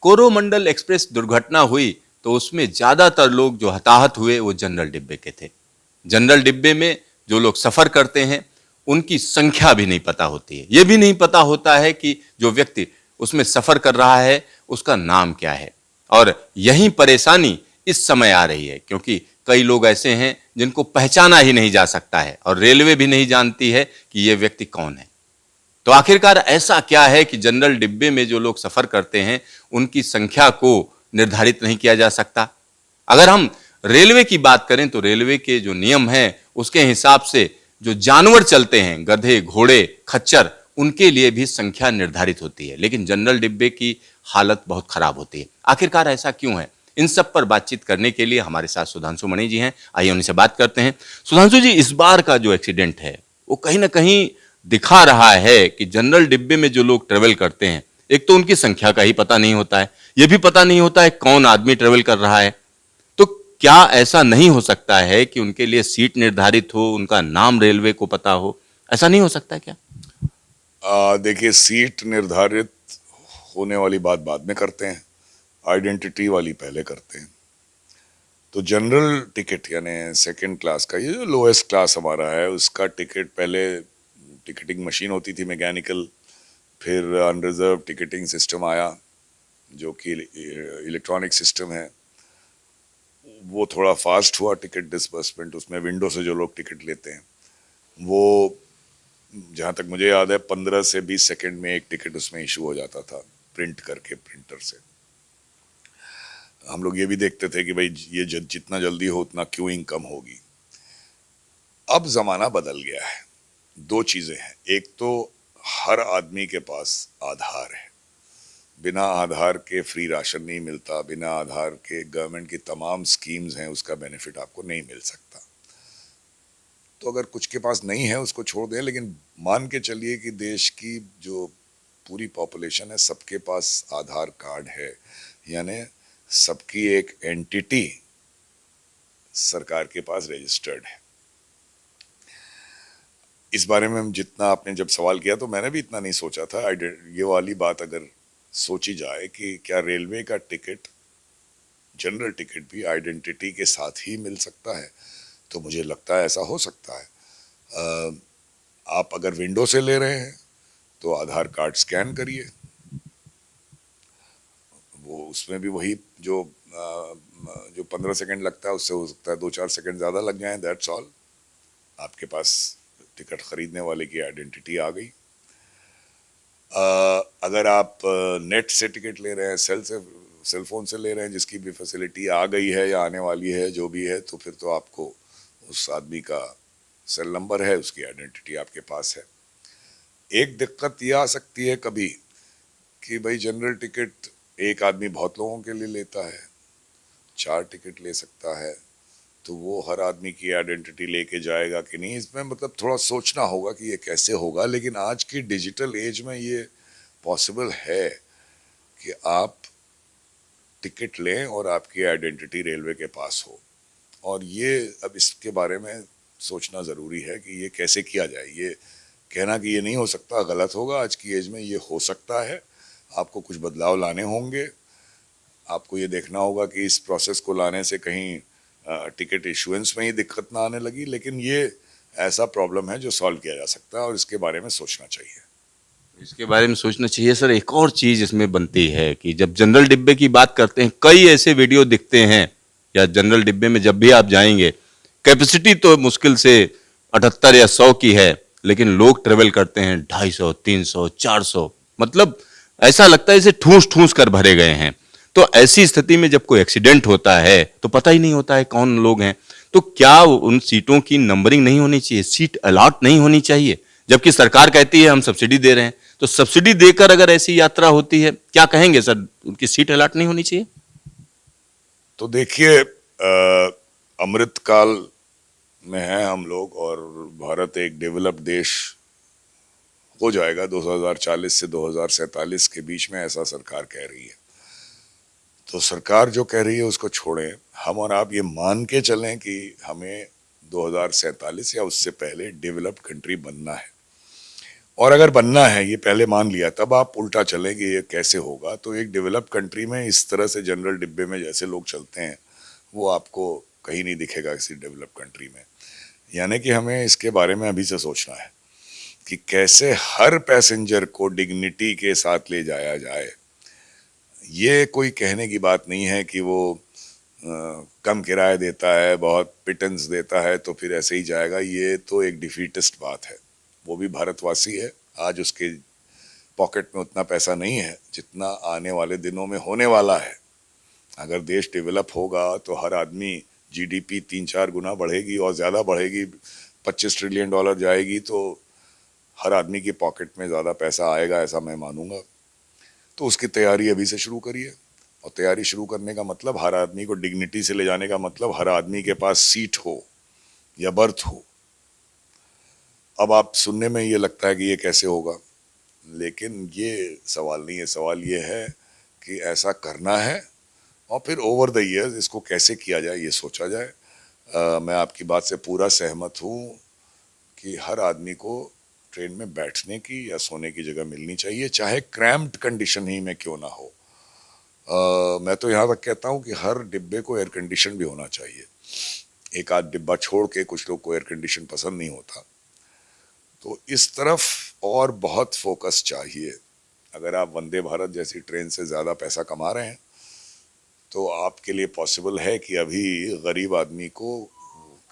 Coromandel express दुर्घटना हुई तो उसमें ज्यादातर लोग जो हताहत हुए वो जनरल डिब्बे के थे। जनरल डिब्बे में जो लोग सफर करते हैं उनकी संख्या भी नहीं पता होती है। यह भी नहीं पता होता है कि जो व्यक्ति उसमें सफर कर रहा है उसका नाम क्या है। और यही परेशानी इस समय आ रही है, क्योंकि कई लोग ऐसे हैं जिनको पहचाना ही नहीं जा सकता है और रेलवे भी नहीं जानती है कि यह व्यक्ति कौन है। तो आखिरकार ऐसा क्या है कि जनरल डिब्बे में जो लोग सफर करते हैं उनकी संख्या को निर्धारित नहीं किया जा सकता। अगर हम रेलवे की बात करें तो रेलवे के जो नियम हैं उसके हिसाब से जो जानवर चलते हैं, गधे, घोड़े, खच्चर, उनके लिए भी संख्या निर्धारित होती है, लेकिन जनरल डिब्बे की हालत बहुत खराब होती है। आखिरकार ऐसा क्यों है? इन सब पर बातचीत करने के लिए हमारे साथ सुधांशु मणि जी हैं। आइए उनसे बात करते हैं। सुधांशु जी, इस बार का जो एक्सीडेंट है वो कहीं ना कहीं दिखा रहा है कि जनरल डिब्बे में जो लोग ट्रेवल करते हैं, एक तो उनकी संख्या का ही पता नहीं होता है, यह भी पता नहीं होता है कौन आदमी ट्रेवल कर रहा है। तो क्या ऐसा नहीं हो सकता है कि उनके लिए सीट निर्धारित हो, उनका नाम रेलवे को पता हो? ऐसा नहीं हो सकता है क्या? देखिए, सीट निर्धारित होने वाली बात बाद में करते हैं, आइडेंटिटी वाली पहले करते हैं। तो जनरल टिकट यानी सेकंड क्लास का, ये जो लोएस्ट क्लास हमारा है, उसका टिकट पहले टिकटिंग मशीन होती थी मैकेनिकल, फिर अनरिजर्व टिकटिंग सिस्टम आया जो कि इलेक्ट्रॉनिक सिस्टम है। वो थोड़ा फास्ट हुआ टिकट डिस्बर्समेंट, उसमें विंडो से जो लोग टिकट लेते हैं वो, जहाँ तक मुझे याद है, 15 से 20 सेकंड में एक टिकट उसमें इशू हो जाता था प्रिंट करके प्रिंटर से। हम लोग ये भी देखते थे कि भाई ये जितना जल्दी हो उतना क्यूइंग कम होगी। अब जमाना बदल गया है। दो चीजें हैं, एक तो हर आदमी के पास आधार है, बिना आधार के फ्री राशन नहीं मिलता, बिना आधार के गवर्नमेंट की तमाम स्कीम्स हैं उसका बेनिफिट आपको नहीं मिल सकता। तो अगर कुछ के पास नहीं है उसको छोड़ दें, लेकिन मान के चलिए कि देश की जो पूरी पॉपुलेशन है सबके पास आधार कार्ड है, यानी सबकी एक एंटिटी सरकार के पास रजिस्टर्ड है। इस बारे में जितना आपने जब सवाल किया तो मैंने भी इतना नहीं सोचा था। ये वाली बात अगर सोची जाए कि क्या रेलवे का टिकट, जनरल टिकट भी आइडेंटिटी के साथ ही मिल सकता है, तो मुझे लगता है ऐसा हो सकता है। आप अगर विंडो से ले रहे हैं तो आधार कार्ड स्कैन करिए, वो उसमें भी वही जो 15 सेकंड लगता है उससे हो सकता है 2-4 सेकंड ज़्यादा लग जाएं, दैट्स ऑल। आपके पास टिकट खरीदने वाले की आइडेंटिटी आ गई। अगर आप नेट से टिकट ले रहे हैं, सेल फोन से ले रहे हैं, जिसकी भी फैसिलिटी आ गई है या आने वाली है जो भी है, तो फिर तो आपको उस आदमी का सेल नंबर है, उसकी आइडेंटिटी आपके पास है। एक दिक्कत यह आ सकती है कभी कि भाई जनरल टिकट एक आदमी बहुत लोगों के लिए लेता है, 4 टिकट ले सकता है, तो वो हर आदमी की आइडेंटिटी लेके जाएगा कि नहीं, इसमें मतलब थोड़ा सोचना होगा कि ये कैसे होगा। लेकिन आज की डिजिटल एज में ये पॉसिबल है कि आप टिकट लें और आपकी आइडेंटिटी रेलवे के पास हो। और ये अब इसके बारे में सोचना ज़रूरी है कि ये कैसे किया जाए। ये कहना कि ये नहीं हो सकता गलत होगा। आज की एज में ये हो सकता है। आपको कुछ बदलाव लाने होंगे, आपको ये देखना होगा कि इस प्रोसेस को लाने से कहीं टिकट इशुएंस में ही दिक्कत ना आने लगी। लेकिन ये ऐसा प्रॉब्लम है जो सॉल्व किया जा सकता है और इसके बारे में सोचना चाहिए। इसके बारे में सोचना चाहिए सर। एक और चीज इसमें बनती है कि जब जनरल डिब्बे की बात करते हैं, कई ऐसे वीडियो दिखते हैं, या जनरल डिब्बे में जब भी आप जाएंगे, कैपेसिटी तो मुश्किल से 78 या 100 की है, लेकिन लोग ट्रेवल करते हैं 250, 300, 400। मतलब ऐसा लगता है इसे ठूस ठूस कर भरे गए हैं। तो ऐसी स्थिति में जब कोई एक्सीडेंट होता है तो पता ही नहीं होता है कौन लोग हैं। तो क्या उन सीटों की नंबरिंग नहीं होनी चाहिए, सीट अलॉट नहीं होनी चाहिए? जबकि सरकार कहती है हम सब्सिडी दे रहे हैं, तो सब्सिडी देकर अगर ऐसी यात्रा होती है, क्या कहेंगे सर, उनकी सीट अलॉट नहीं होनी चाहिए? तो देखिए, अमृत काल में है हम लोग और भारत एक डेवलप्ड देश हो जाएगा 2040 से 2047 के बीच में, ऐसा सरकार कह रही है। तो सरकार जो कह रही है उसको छोड़ें। हम और आप ये मान के चलें कि हमें 2047 या उससे पहले डेवलप्ड कंट्री बनना है। और अगर बनना है, ये पहले मान लिया, तब आप उल्टा चलेंगे ये कैसे होगा। तो एक डेवलप्ड कंट्री में इस तरह से जनरल डिब्बे में जैसे लोग चलते हैं वो आपको कहीं नहीं दिखेगा किसी डेवलप्ड कंट्री में। यानी कि हमें इसके बारे में अभी से सोचना है कि कैसे हर पैसेंजर को डिग्निटी के साथ ले जाया जाए। ये कोई कहने की बात नहीं है कि वो कम किराया देता है, बहुत पिटेंस देता है तो फिर ऐसे ही जाएगा। ये तो एक डिफीटिस्ट बात है। वो भी भारतवासी है, आज उसके पॉकेट में उतना पैसा नहीं है जितना आने वाले दिनों में होने वाला है। अगर देश डेवलप होगा तो हर आदमी जीडीपी 3-4 गुना बढ़ेगी और ज़्यादा बढ़ेगी, $25 ट्रिलियन जाएगी, तो हर आदमी की पॉकेट में ज़्यादा पैसा आएगा, ऐसा मैं मानूंगा। तो उसकी तैयारी अभी से शुरू करिए। और तैयारी शुरू करने का मतलब हर आदमी को डिग्निटी से ले जाने का मतलब हर आदमी के पास सीट हो या बर्थ हो। अब आप सुनने में ये लगता है कि ये कैसे होगा, लेकिन ये सवाल नहीं है। सवाल ये है कि ऐसा करना है और फिर ओवर द ईयर्स इसको कैसे किया जाए ये सोचा जाए। मैं आपकी बात से पूरा सहमत हूँ कि हर आदमी को ट्रेन में बैठने की या सोने की जगह मिलनी चाहिए, चाहे क्रैम्प्ड कंडीशन ही में क्यों ना हो। मैं तो यहाँ तक कहता हूँ कि हर डिब्बे को एयर कंडीशन भी होना चाहिए। एक आध डिब्बा छोड़ के कुछ लोग को एयर कंडीशन पसंद नहीं होता। तो इस तरफ और बहुत फोकस चाहिए। अगर आप वंदे भारत जैसी ट्रेन से ज़्यादा पैसा कमा रहे हैं तो आपके लिए पॉसिबल है कि अभी गरीब आदमी को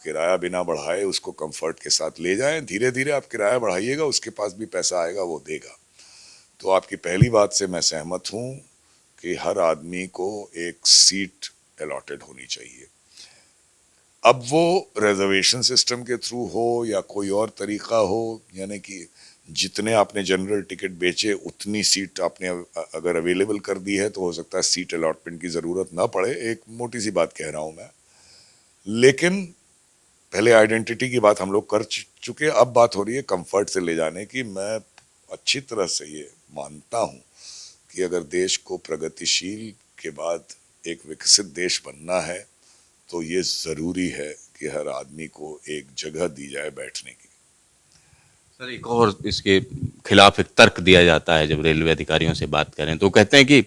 किराया बिना बढ़ाए उसको कंफर्ट के साथ ले जाएं। धीरे धीरे आप किराया बढ़ाइएगा, उसके पास भी पैसा आएगा, वो देगा। तो आपकी पहली बात से मैं सहमत हूँ कि हर आदमी को एक सीट अलॉटेड होनी चाहिए। अब वो रिजर्वेशन सिस्टम के थ्रू हो या कोई और तरीका हो, यानी कि जितने आपने जनरल टिकट बेचे उतनी सीट आपने अगर अवेलेबल कर दी है तो हो सकता है सीट अलॉटमेंट की ज़रूरत ना पड़े। एक मोटी सी बात कह रहा हूँ मैं, लेकिन पहले आइडेंटिटी की बात हम लोग कर चुके। अब बात हो रही है कंफर्ट से ले जाने की। मैं अच्छी तरह से ये मानता हूँ कि अगर देश को प्रगतिशील के बाद एक विकसित देश बनना है तो ये ज़रूरी है कि हर आदमी को एक जगह दी जाए बैठने की। सर, एक और इसके खिलाफ एक तर्क दिया जाता है जब रेलवे अधिकारियों से बात करें तो कहते हैं कि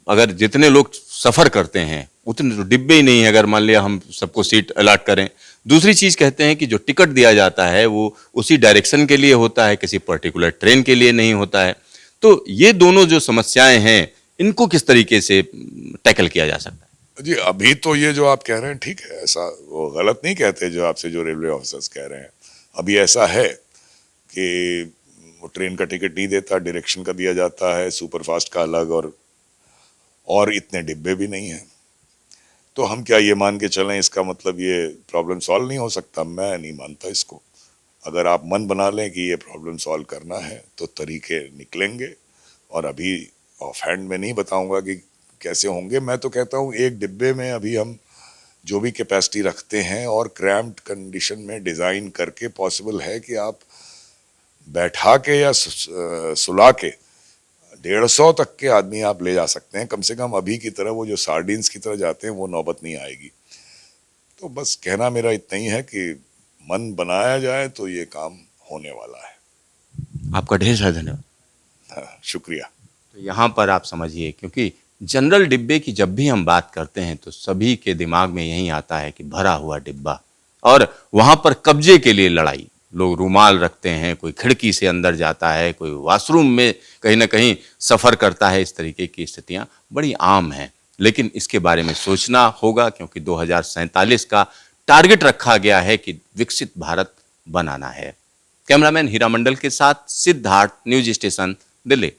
अगर जितने लोग सफ़र करते हैं उतने तो डिब्बे ही नहीं है, अगर मान लिया हम सबको सीट अलॉट करें। दूसरी चीज़ कहते हैं कि जो टिकट दिया जाता है वो उसी डायरेक्शन के लिए होता है, किसी पर्टिकुलर ट्रेन के लिए नहीं होता है। तो ये दोनों जो समस्याएं हैं इनको किस तरीके से टैकल किया जा सकता है? जी, अभी तो ये जो आप कह रहे हैं ठीक है, ऐसा वो गलत नहीं कहते जो आपसे जो रेलवे ऑफिसर्स कह रहे हैं। अभी ऐसा है कि वो ट्रेन का टिकट नहीं देता, डायरेक्शन का दिया जाता है, सुपर फास्ट का अलग, और इतने डिब्बे भी नहीं हैं। तो हम क्या ये मान के चलें इसका मतलब ये प्रॉब्लम सॉल्व नहीं हो सकता? मैं नहीं मानता इसको। अगर आप मन बना लें कि ये प्रॉब्लम सॉल्व करना है तो तरीके निकलेंगे, और अभी ऑफ हैंड में नहीं बताऊंगा कि कैसे होंगे। मैं तो कहता हूँ एक डिब्बे में अभी हम जो भी कैपेसिटी रखते हैं और क्रैम्प्ड कंडीशन में डिज़ाइन करके पॉसिबल है कि आप बैठा के या सुला के 150 तक के आदमी आप ले जा सकते हैं। कम से कम अभी की तरह वो जो सार्डिन्स की तरह जाते हैं वो नौबत नहीं आएगी। तो बस कहना मेरा इतना ही है कि मन बनाया जाए तो ये काम होने वाला है। आपका ढेर सारा धन्यवाद। हाँ, शुक्रिया। तो यहाँ पर आप समझिए, क्योंकि जनरल डिब्बे की जब भी हम बात करते हैं तो सभी के दिमाग में यही आता है कि भरा हुआ डिब्बा और वहाँ पर कब्जे के लिए लड़ाई। लोग रूमाल रखते हैं, कोई खिड़की से अंदर जाता है, कोई वॉशरूम में कहीं ना कहीं सफ़र करता है। इस तरीके की स्थितियाँ बड़ी आम हैं, लेकिन इसके बारे में सोचना होगा क्योंकि 2047 का टारगेट रखा गया है कि विकसित भारत बनाना है। कैमरामैन हीरा मंडल के साथ सिद्धार्थ, न्यूज स्टेशन, दिल्ली।